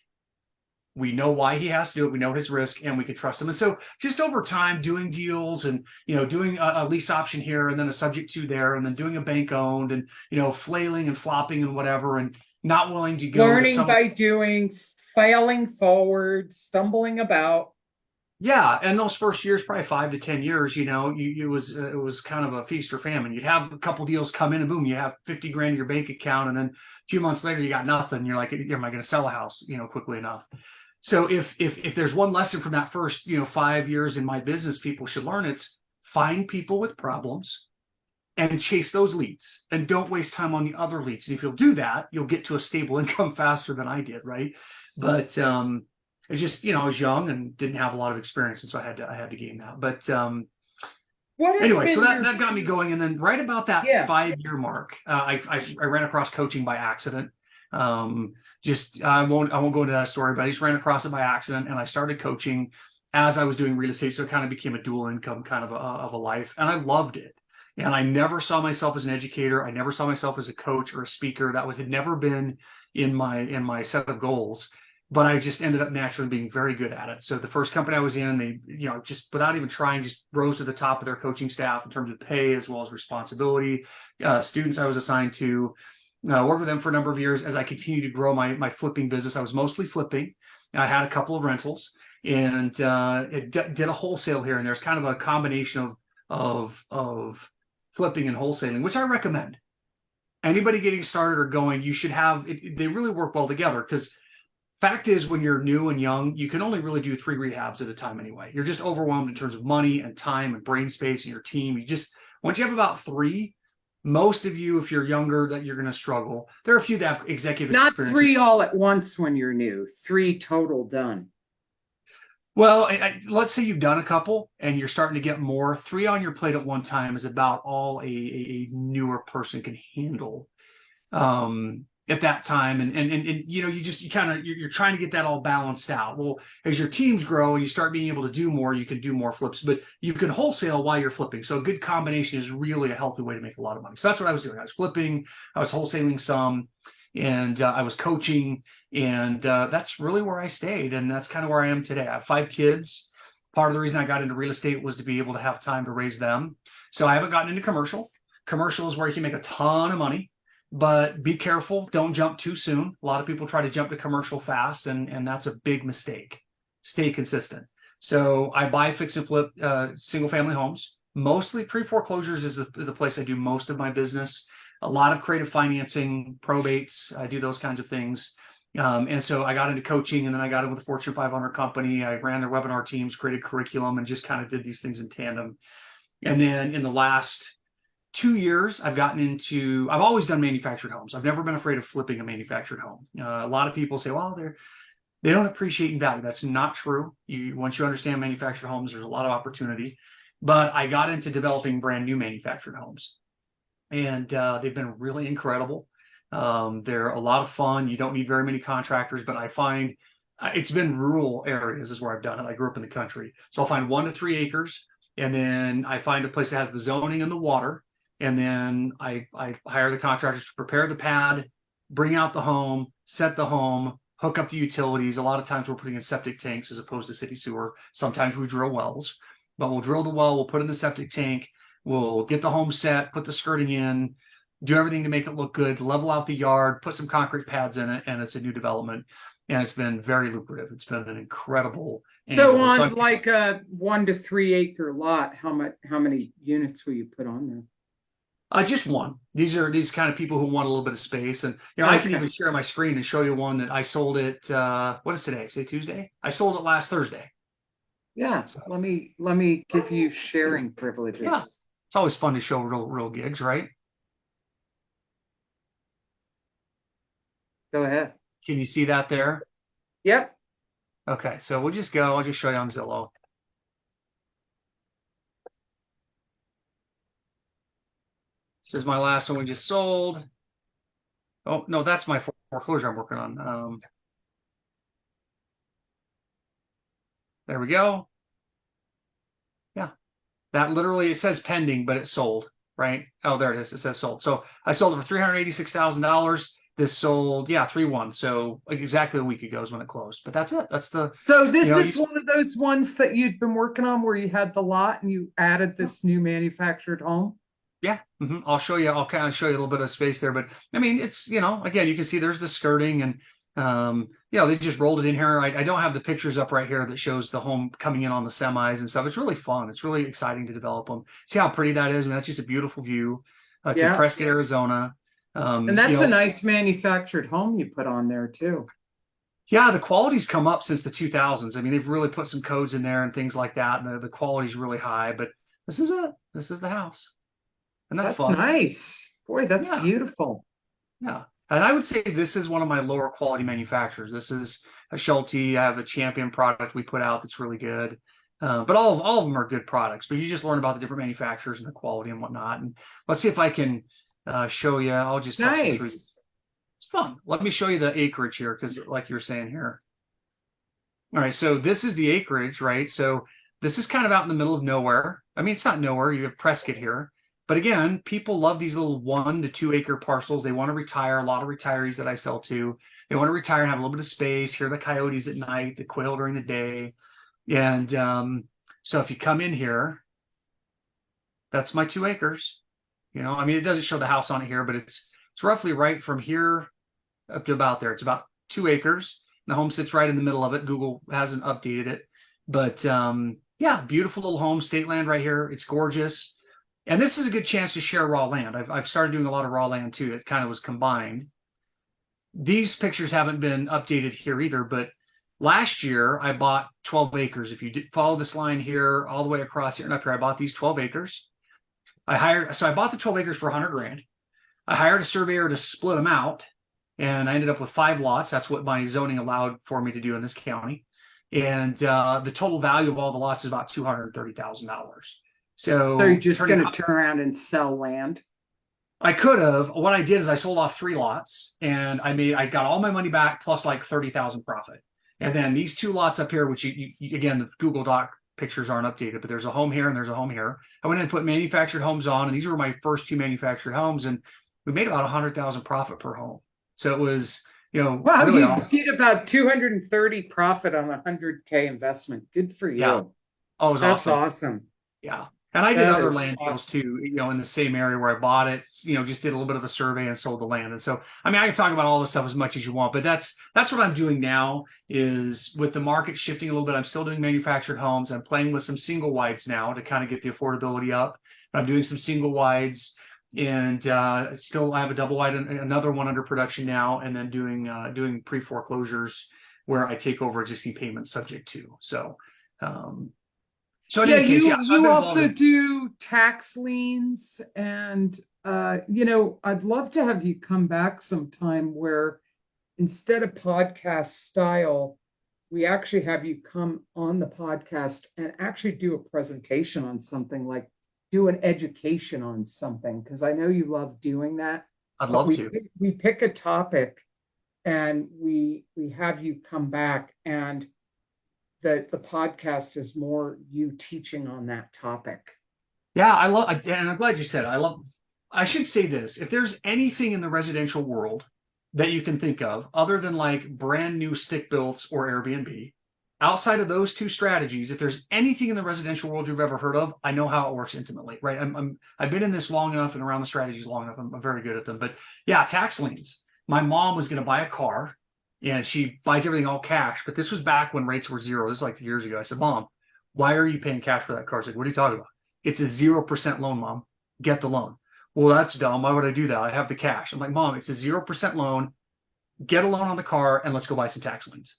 we know why he has to do it. We know his risk, and we can trust him. And so just over time, doing deals and, doing a lease option here and then a subject to there, and then doing a bank owned and, flailing and flopping and whatever, and not willing to go. Learning by doing, failing forward, stumbling about. Yeah, and those first years, probably 5 to 10 years, it was kind of a feast or famine. You'd have a couple deals come in, and boom, you have 50 grand in your bank account, and then a few months later, you got nothing. You're like, am I going to sell a house, quickly enough? So if there's one lesson from that first, 5 years in my business, people should learn, it's find people with problems and chase those leads, and don't waste time on the other leads. And if you'll do that, you'll get to a stable income faster than I did, right? But it's just, I was young and didn't have a lot of experience, and so I had to gain that. But What have anyway, so been that got me going. And then right about that Yeah. 5 year mark, I ran across coaching by accident. Just I won't go into that story, but I just ran across it by accident, and I started coaching as I was doing real estate. So it kind of became a dual income kind of a life, and I loved it. And I never saw myself as an educator. I never saw myself as a coach or a speaker. Had never been in my set of goals. But I just ended up naturally being very good at it. So the first company I was in, they, just without even trying, just rose to the top of their coaching staff in terms of pay as well as responsibility. Students I was assigned to, worked with them for a number of years. As I continued to grow my flipping business, I was mostly flipping. I had a couple of rentals, and did a wholesale here and there. It's kind of a combination of flipping and wholesaling, which I recommend. Anybody getting started or going, you should have it. They really work well together, because fact is, when you're new and young, you can only really do 3 rehabs at a time anyway. You're just overwhelmed in terms of money and time and brain space and your team. Once you have about 3, most of you, if you're younger, that you're going to struggle. There are a few that have executive Not experience. 3 all at once when you're new, 3 total done. Well, let's say you've done a couple and you're starting to get more. 3 on your plate at one time is about all a newer person can handle. At that time, and you're trying to get that all balanced out. Well, as your teams grow and you start being able to do more, you can do more flips, but you can wholesale while you're flipping. So a good combination is really a healthy way to make a lot of money. So that's what I was doing. I was flipping, I was wholesaling some, and I was coaching, and that's really where I stayed, and that's kind of where I am today. I have 5 kids. Part of the reason I got into real estate was to be able to have time to raise them. So I haven't gotten into commercial. Commercial is where you can make a ton of money. But be careful, don't jump too soon. A lot of people try to jump to commercial fast, and that's a big mistake. Stay consistent. So I buy, fix, and flip single family homes. Mostly pre-foreclosures is the place I do most of my business. A lot of creative financing, probates, I do those kinds of things. And so I got into coaching, and then I got in with a Fortune 500 company. I ran their webinar teams, created curriculum, and just kind of did these things in tandem. And then in the last 2 years, I've always done manufactured homes. I've never been afraid of flipping a manufactured home. A lot of people say, well, they don't appreciate in value. That's not true. Once you understand manufactured homes, there's a lot of opportunity. But I got into developing brand new manufactured homes, and they've been really incredible. They're a lot of fun. You don't need very many contractors, but I find it's been rural areas is where I've done it. I grew up in the country. So I'll find 1 to 3 acres, and then I find a place that has the zoning and the water. And then I hire the contractors to prepare the pad, bring out the home, set the home, hook up the utilities. A lot of times we're putting in septic tanks as opposed to city sewer. Sometimes we drill wells, but we'll drill the well, we'll put in the septic tank, we'll get the home set, put the skirting in, do everything to make it look good, level out the yard, put some concrete pads in it, and it's a new development. And it's been very lucrative. It's been an incredible So angle. on like a 1 to 3 acre lot, how many units will you put on there? Just one. These are kind of people who want a little bit of space, and I can even share my screen and show you one that I sold it. What is today? Say Tuesday. I sold it last Thursday. Yeah. So, let me give you sharing privileges. Yeah, it's always fun to show real gigs, right? Go ahead. Can you see that there? Yep. Okay, so we'll just go. I'll just show you on Zillow. This is my last one we just sold. Oh, no, that's my foreclosure I'm working on. There we go. Yeah, that literally, it says pending, but it's sold, right? Oh, there it is. It says sold. So I sold it for $386,000. This sold, 3-1. So like exactly a week ago is when it closed. But that's it. So this is one of those ones that you'd been working on where you had the lot and you added this new manufactured home? Yeah, I'll show you. I'll kind of show you a little bit of space there, but I mean, it's again, you can see there's the skirting, and They just rolled it in here. I don't have the pictures up right here that shows the home coming in on the semis and stuff. It's really fun. It's really exciting to develop them. See how pretty that is? I mean, that's just a beautiful view. It's in Yeah. Prescott, Arizona. And that's a nice manufactured home you put on there too. Yeah, the quality's come up since the 2000s. I mean, they've really put some codes in there and things like that, and the quality's really high. But this is it. This is the house, and that's fun. Nice. Boy, that's Yeah. beautiful. Yeah. And I would say this is one of my lower quality manufacturers. This is a Schulte. I have a Champion product we put out that's really good. But all of them are good products. But you just learn about the different manufacturers and the quality and whatnot. And let's see if I can show you. I'll just touch you through. Nice. It's fun. Let me show you the acreage here because, like you're saying here. All right. So this is the acreage, right? So this is kind of out in the middle of nowhere. I mean, it's not nowhere. You have Prescott here. But again, people love these little 1 to 2 acre parcels. They want to retire. A lot of retirees that I sell to, they want to retire and have a little bit of space, hear the coyotes at night, the quail during the day. And so if you come in here, that's my 2 acres. I mean, it doesn't show the house on it here, but it's roughly right from here up to about there. It's about 2 acres. The home sits right in the middle of it. Google hasn't updated it. But yeah, beautiful little home, state land right here. It's gorgeous. And this is a good chance to share raw land. I've started doing a lot of raw land too. It kind of was combined. These pictures haven't been updated here either, but last year I bought 12 acres. If you follow this line here, all the way across here and up here, I bought these 12 acres. I bought the 12 acres for 100 grand. I hired a surveyor to split them out, and I ended up with 5 lots. That's what my zoning allowed for me to do in this county. And the total value of all the lots is about $230,000. So you're just going to turn around and sell land? I could have. What I did is I sold off 3 lots, and I got all my money back plus like 30,000 profit. And then these 2 lots up here, which you again, the Google Doc pictures aren't updated, but there's a home here and there's a home here. I went in and put manufactured homes on, and these were my first 2 manufactured homes, and we made about 100,000 profit per home. So it was, wow, really you awesome. did about 230 profit on a 100K investment. Good for you. Yeah. Oh, it was That's awesome. awesome. Yeah. And I did That other is land deals awesome. too, in the same area where I bought it, just did a little bit of a survey and sold the land. And so, I mean, I can talk about all this stuff as much as you want, but that's what I'm doing now is with the market shifting a little bit. I'm still doing manufactured homes. I'm playing with some single wides now to kind of get the affordability up. I'm doing some single wides, and still I have a double wide, another one under production now, and then doing pre-foreclosures where I take over existing payments subject to. So, so in any case, you also do tax liens, and I'd love to have you come back sometime where instead of podcast style, we actually have you come on the podcast and actually do a presentation on something, like do an education on something, because I know you love doing that. I'd love to. We pick a topic and we have you come back, and the podcast is more you teaching on that topic. Yeah, and I'm glad you said it. I should say this. If there's anything in the residential world that you can think of other than like brand new stick builts or Airbnb, outside of those 2 strategies, if there's anything in the residential world you've ever heard of, I know how it works intimately, right? I've been in this long enough and around the strategies long enough. I'm very good at them. But yeah, tax liens. My mom was going to buy a car, and she buys everything all cash. But this was back when rates were 0. This is like years ago. I said, Mom, why are you paying cash for that car? She's like, what are you talking about? It's a 0% loan, Mom. Get the loan. Well, that's dumb. Why would I do that? I have the cash. I'm like, Mom, it's a 0% loan. Get a loan on the car and let's go buy some tax liens.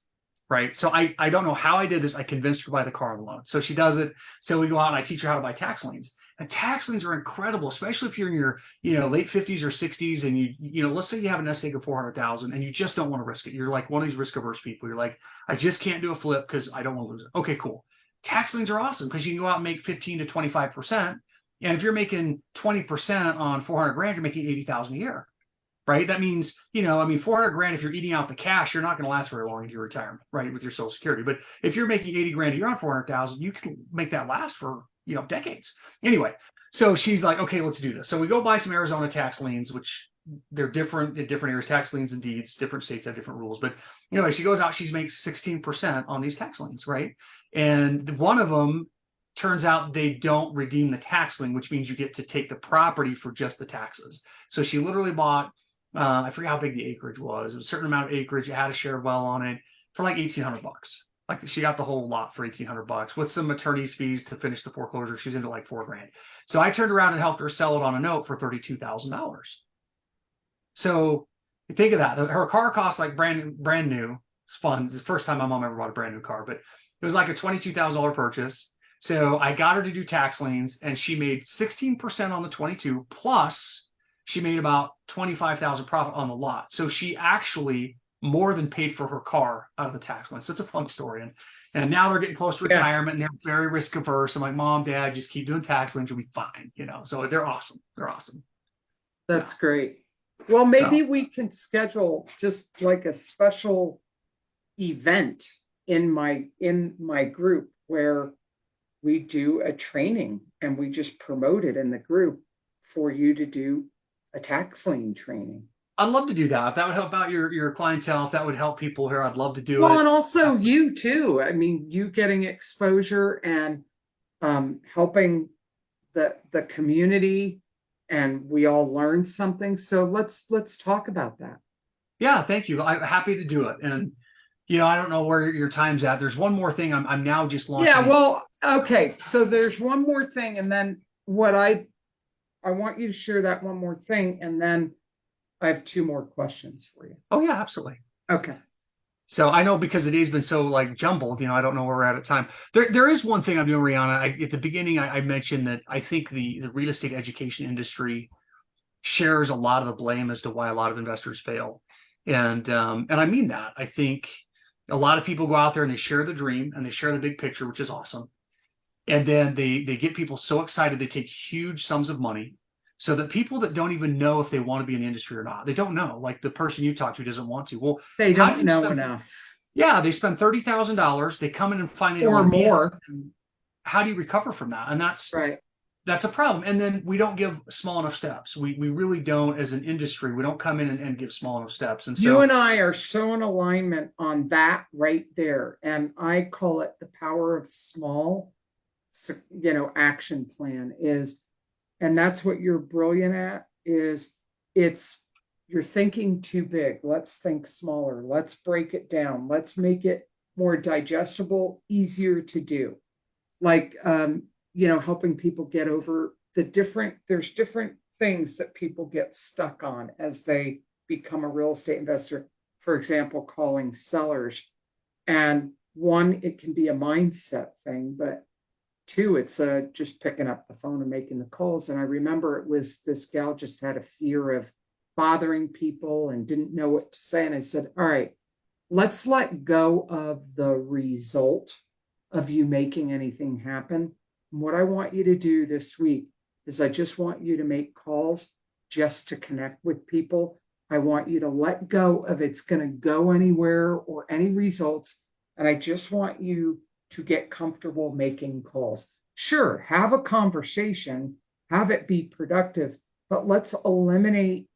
Right. So I don't know how I did this. I convinced her to buy the car on the loan. So she does it. So we go out and I teach her how to buy tax liens. And tax liens are incredible, especially if you're in your late 50s or 60s, and let's say you have a nest egg of 400,000 and you just don't want to risk it. You're like one of these risk averse people. You're like, I just can't do a flip because I don't want to lose it. Okay, cool. Tax liens are awesome because you can go out and make 15 to 25%. And if you're making 20% on 400 grand, you're making 80,000 a year. Right. That means, 400 grand, if you're eating out the cash, you're not going to last very long into your retirement, right, with your Social Security. But if you're making 80 grand a year on 400,000, you can make that last for, decades. Anyway, so she's like, okay, let's do this. So we go buy some Arizona tax liens, which they're different in different areas. Tax liens and deeds, different states have different rules. But anyway, she goes out, she makes 16% on these tax liens, right? And one of them turns out they don't redeem the tax lien, which means you get to take the property for just the taxes. So she literally bought I forget how big the acreage was. It was a certain amount of acreage. It had a shared well on it for like $1,800. Like she got the whole lot for $1,800 with some attorney's fees to finish the foreclosure. She's into like $4,000. So I turned around and helped her sell it on a note for $32,000. So think of that. Her car cost like brand new. It's fun. It's the first time my mom ever bought a brand new car, but it was like a $22,000 purchase. So I got her to do tax liens, and she made 16% on the 22, plus she made about 25,000 profit on the lot. So she actually more than paid for her car out of the tax lien. So it's a fun story. And now they're getting close to retirement, and they're very risk averse. I'm like, Mom, Dad, just keep doing tax liens, you'll be fine. So they're awesome. They're awesome. That's great. Well, maybe we can schedule just like a special event in my group where we do a training and we just promote it in the group for you to do a tax lien training. I'd love to do that. If that would help out your clientele, if that would help people here, I'd love to do it. Well, and also you too. I mean, you getting exposure and helping the community, and we all learn something. So let's talk about that. Yeah, thank you. I'm happy to do it. And I don't know where your time's at. There's one more thing I'm now just launching. Yeah, well, okay. So there's one more thing, and then what I want you to share that one more thing, and then I have two more questions for you. Oh yeah, absolutely. Okay. So I know, because the day's been so like jumbled, I don't know where we're at time. There is one thing I'm doing, Rihanna. At the beginning, I mentioned that I think the real estate education industry shares a lot of the blame as to why a lot of investors fail. And I mean that. I think a lot of people go out there and they share the dream and they share the big picture, which is awesome. And then they get people so excited, they take huge sums of money, so that people that don't even know if they want to be in the industry or not, they don't know. Like the person you talk to doesn't want to. Well, they don't know enough. Yeah, they spend $30,000. They come in and find it or more. How do you recover from that? And that's right. That's a problem. And then we don't give small enough steps. We really don't, as an industry, we don't come in and give small enough steps. And so you and I are so in alignment on that right there. And I call it the power of small, action plan is, and that's what you're brilliant at, is you're thinking too big. Let's think smaller. Let's break it down. Let's make it more digestible, easier to do. Like, helping people get over there's different things that people get stuck on as they become a real estate investor. For example, calling sellers. And one, it can be a mindset thing, but two, it's just picking up the phone and making the calls. And I remember it was this gal just had a fear of bothering people and didn't know what to say. And I said, all right, let's let go of the result of you making anything happen. And what I want you to do this week is I just want you to make calls just to connect with people. I want you to let go of it's going to go anywhere or any results. And I just want you to get comfortable making calls. Sure, have a conversation, have it be productive, but let's eliminate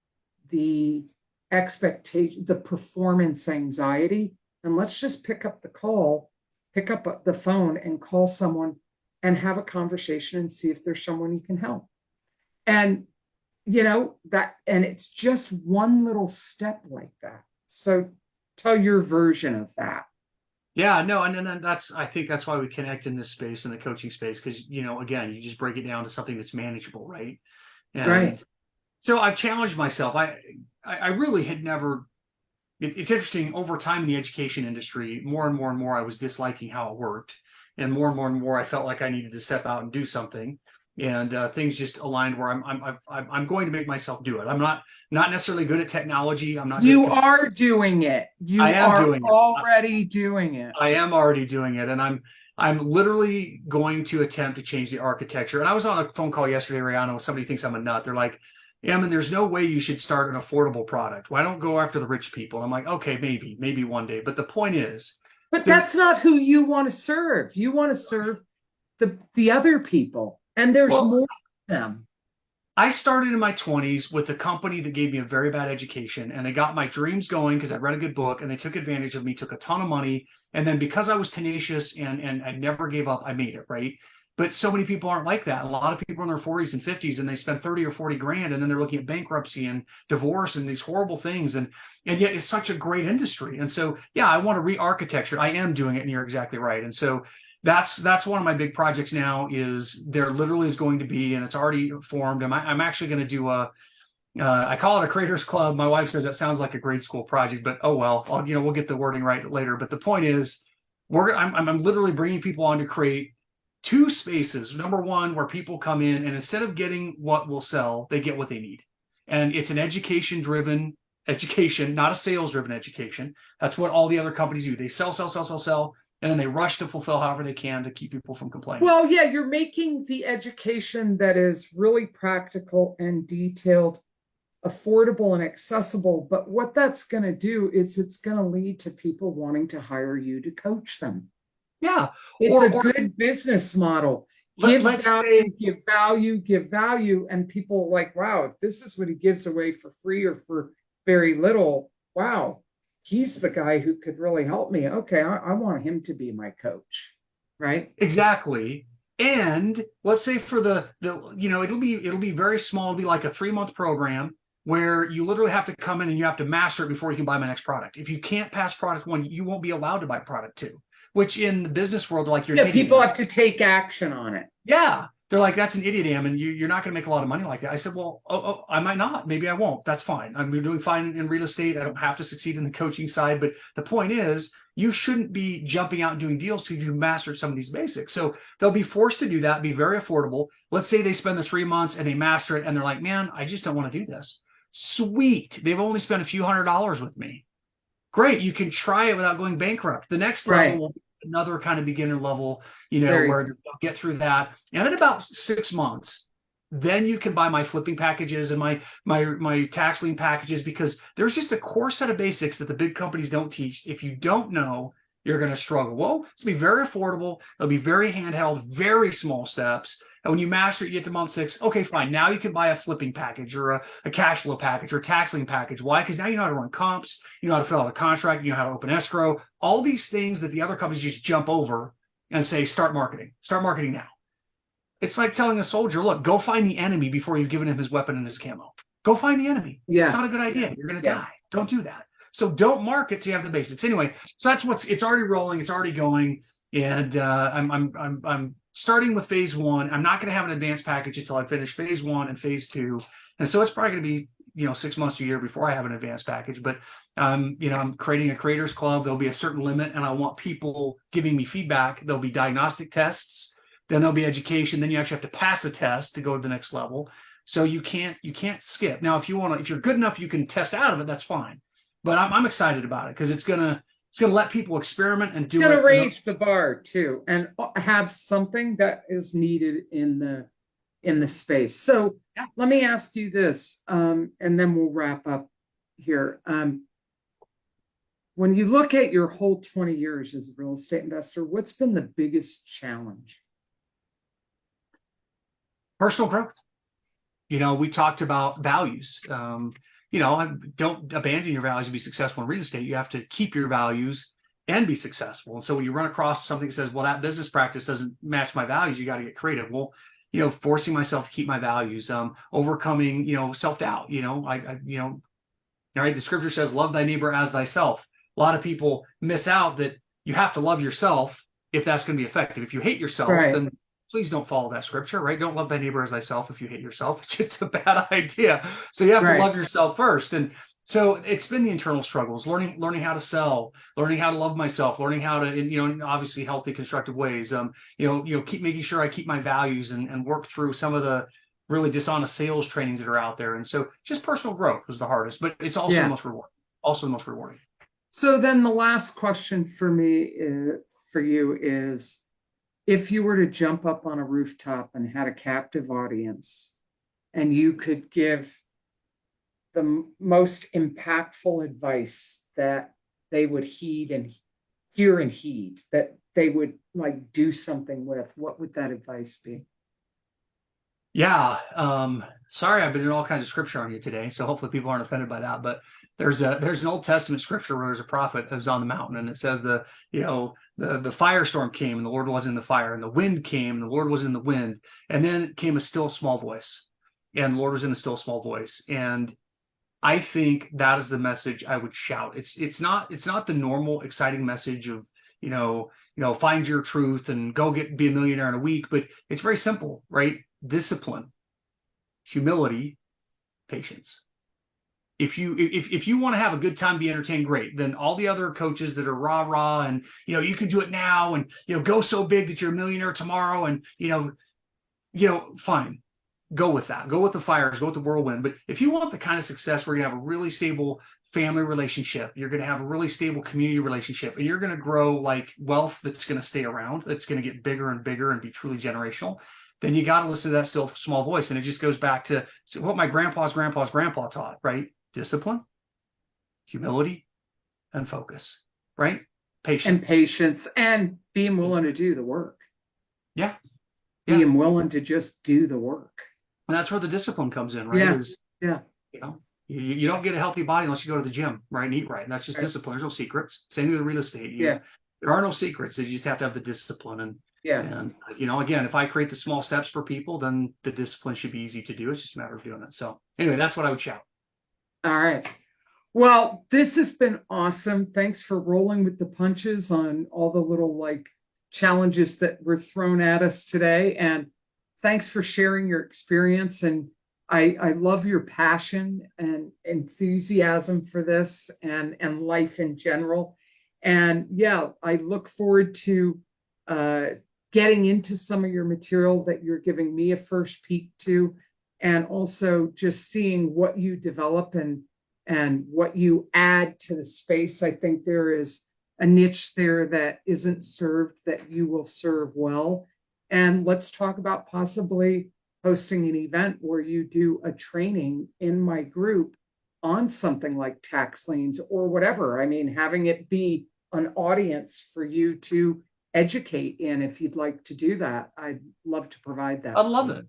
the expectation, the performance anxiety, and let's just pick up the phone and call someone and have a conversation and see if there's someone you can help. And and it's just one little step like that. So tell your version of that. Yeah, no, and then I think that's why we connect in this space, in the coaching space, because again, you just break it down to something that's manageable, right? And right. So I've challenged myself. I really had never. It's interesting, over time in the education industry, more and more and more I was disliking how it worked, and more I felt like I needed to step out and do something. And things just aligned where I'm going to make myself do it. I'm not necessarily good at technology. I'm not. You are doing it. I am already doing it. I am already doing it, and I'm literally going to attempt to change the architecture. And I was on a phone call yesterday, Rihanna, with somebody who thinks I'm a nut. They're like, Ammon, there's no way you should start an affordable product. Why don't go after the rich people? I'm like, okay, maybe one day. But the point is, but that's not who you want to serve. You want to serve the other people. And there's more of them. I started in my 20s with a company that gave me a very bad education, and they got my dreams going because I read a good book, and they took advantage of me, took a ton of money. And then because I was tenacious and I never gave up, I made it, right? But so many people aren't like that. A lot of people in their 40s and 50s, and they spend 30 or 40 grand, and then they're looking at bankruptcy and divorce and these horrible things. And yet it's such a great industry. And so, yeah, I want to re-architecture. I am doing it, and you're exactly right. And so that's one of my big projects now. Is there literally is going to be, and it's already formed. I'm actually going to do I call it a creators club. My wife says that sounds like a grade school project, but oh well, we'll get the wording right later. But the point is, I'm literally bringing people on to create two spaces. Number one, where people come in and instead of getting what will sell, they get what they need. And it's an education, not a sales driven education. That's what all the other companies do. They sell, sell, sell, sell, sell, and then they rush to fulfill however they can to keep people from complaining. Well, yeah, you're making the education that is really practical and detailed, affordable and accessible. But what that's going to do is it's going to lead to people wanting to hire you to coach them. Yeah. It's a good business model. Give value, give value. And people like, wow, if this is what he gives away for free or for very little, wow, he's the guy who could really help me. Okay, I want him to be my coach. Right? Exactly. And let's say for it'll be very small. It'll be like a 3-month program where you literally have to come in and you have to master it before you can buy my next product. If you can't pass product 1, you won't be allowed to buy product 2. Which in the business world, like people have to take action on it. Yeah. They're like, that's an idiot, Ammon. You're not going to make a lot of money like that. I said, well, I might not. Maybe I won't. That's fine. I'm doing fine in real estate. I don't have to succeed in the coaching side. But the point is, you shouldn't be jumping out and doing deals till you've mastered some of these basics. So they'll be forced to do that, be very affordable. Let's say they spend the 3 months and they master it and they're like, man, I just don't want to do this. Sweet. They've only spent a few $100s with me. Great. You can try it without going bankrupt. The next level will be another kind of beginner level, where they'll get through that. And in about 6 months, then you can buy my flipping packages and my tax lien packages, because there's just a core set of basics that the big companies don't teach. If you don't know, you're going to struggle. Well, it's going to be very affordable. It'll be very handheld, very small steps. And when you master it, you get to month 6. Okay, fine. Now you can buy a flipping package or a cash flow package or a tax lien package. Why? Because now you know how to run comps. You know how to fill out a contract. You know how to open escrow. All these things that the other companies just jump over and say, start marketing. Start marketing now. It's like telling a soldier, look, go find the enemy before you've given him his weapon and his camo. Go find the enemy. Yeah. It's not a good idea. You're going to die. Don't do that. So don't market till you have the basics. Anyway, so it's already rolling. It's already going. And I'm starting with phase 1. I'm not going to have an advanced package until I finish phase 1 and phase 2. And so it's probably going to be, 6 months to a year before I have an advanced package. But, I'm creating a creators club. There'll be a certain limit, and I want people giving me feedback. There'll be diagnostic tests. Then there'll be education. Then you actually have to pass a test to go to the next level. So you can't skip. Now, if you're good enough, you can test out of it. That's fine. But I'm excited about it because it's gonna let people experiment and do it. It's gonna raise the bar too, and have something that is needed in the space. So let me ask you this, and then we'll wrap up here. When you look at your whole 20 years as a real estate investor, what's been the biggest challenge? Personal growth. We talked about values. Don't abandon your values to be successful in real estate. You have to keep your values and be successful. And so when you run across something that says, well, that business practice doesn't match my values, you got to get creative. Well, forcing myself to keep my values, overcoming, self-doubt, right. The scripture says, love thy neighbor as thyself. A lot of people miss out that you have to love yourself if that's going to be effective. If you hate yourself, then please don't follow that scripture, right? Don't love thy neighbor as thyself if you hate yourself. It's just a bad idea. So you have to love yourself first. And so it's been the internal struggles, learning how to sell, learning how to love myself, learning how to, in obviously healthy, constructive ways, keep making sure I keep my values and work through some of the really dishonest sales trainings that are out there. And so just personal growth was the hardest, but it's also the most rewarding. So then the last question for me for you is, if you were to jump up on a rooftop and had a captive audience and you could give the most impactful advice that they would heed and that they would like do something with, what would that advice be? Yeah. Sorry, I've been doing all kinds of scripture on you today, so hopefully people aren't offended by that. But There's an Old Testament scripture where there's a prophet who's on the mountain, and it says the firestorm came and the Lord was in the fire, and the wind came and the Lord was in the wind, and then came a still small voice, and the Lord was in the still small voice. And I think that is the message I would shout. It's not the normal exciting message of find your truth and be a millionaire in a week, but it's very simple, right? Discipline, humility, patience. If you want to have a good time, be entertained, great. Then all the other coaches that are rah and you can do it now and go so big that you're a millionaire tomorrow and fine. Go with that. Go with the fires, go with the whirlwind. But if you want the kind of success where you have a really stable family relationship, you're going to have a really stable community relationship, and you're going to grow like wealth that's going to stay around, that's going to get bigger and bigger and be truly generational, then you got to listen to that still small voice. And it just goes back to what my grandpa's grandpa taught, right? Discipline, humility, and focus, right? Patience and being willing to do the work. Yeah. Being willing to just do the work. And that's where the discipline comes in, right? Yeah. You don't get a healthy body unless you go to the gym, right? And eat right. And that's just discipline. There's no secrets. Same with the real estate. There are no secrets. You just have to have the discipline. And again, if I create the small steps for people, then the discipline should be easy to do. It's just a matter of doing it. So anyway, that's what I would shout. All right. Well, this has been awesome. Thanks for rolling with the punches on all the little challenges that were thrown at us today. And thanks for sharing your experience. And I love your passion and enthusiasm for this and life in general. And I look forward to getting into some of your material that you're giving me a first peek to, and also just seeing what you develop and what you add to the space. I think there is a niche there that isn't served that you will serve well. And let's talk about possibly hosting an event where you do a training in my group on something like tax liens or whatever. I mean, having it be an audience for you to educate in. If you'd like to do that, I'd love to provide that. I'd love it.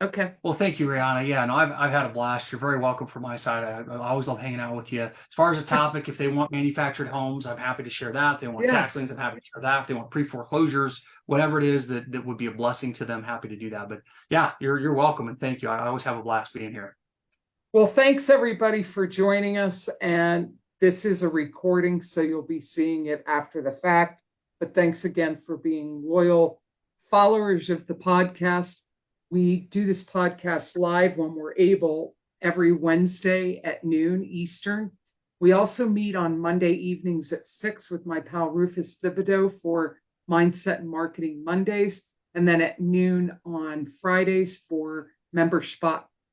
Okay. Well, thank you, Rihanna. Yeah, no, I've had a blast. You're very welcome from my side. I always love hanging out with you. As far as a topic, if they want manufactured homes, I'm happy to share that. If they want tax liens, I'm happy to share that. If they want pre-foreclosures, whatever it is that would be a blessing to them, happy to do that. But yeah, you're welcome, and thank you. I always have a blast being here. Well, thanks everybody for joining us. And this is a recording, so you'll be seeing it after the fact. But thanks again for being loyal followers of the podcast. We do this podcast live when we're able every Wednesday at noon Eastern. We also meet on Monday evenings at 6 with my pal Rufus Thibodeau for Mindset and Marketing Mondays, and then at noon on Fridays for Member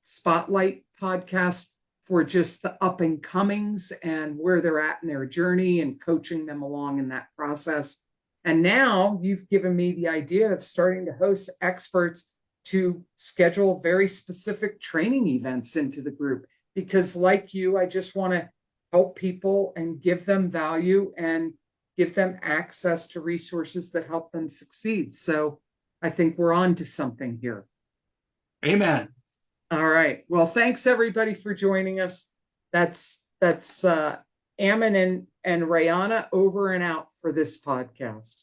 Spotlight podcast for just the up and comings and where they're at in their journey and coaching them along in that process. And now you've given me the idea of starting to host experts to schedule very specific training events into the group, because like you, I just want to help people and give them value and give them access to resources that help them succeed. So I think we're on to something here. Amen. All right. Well, thanks everybody for joining us. That's Ammon and Rihanna over and out for this podcast.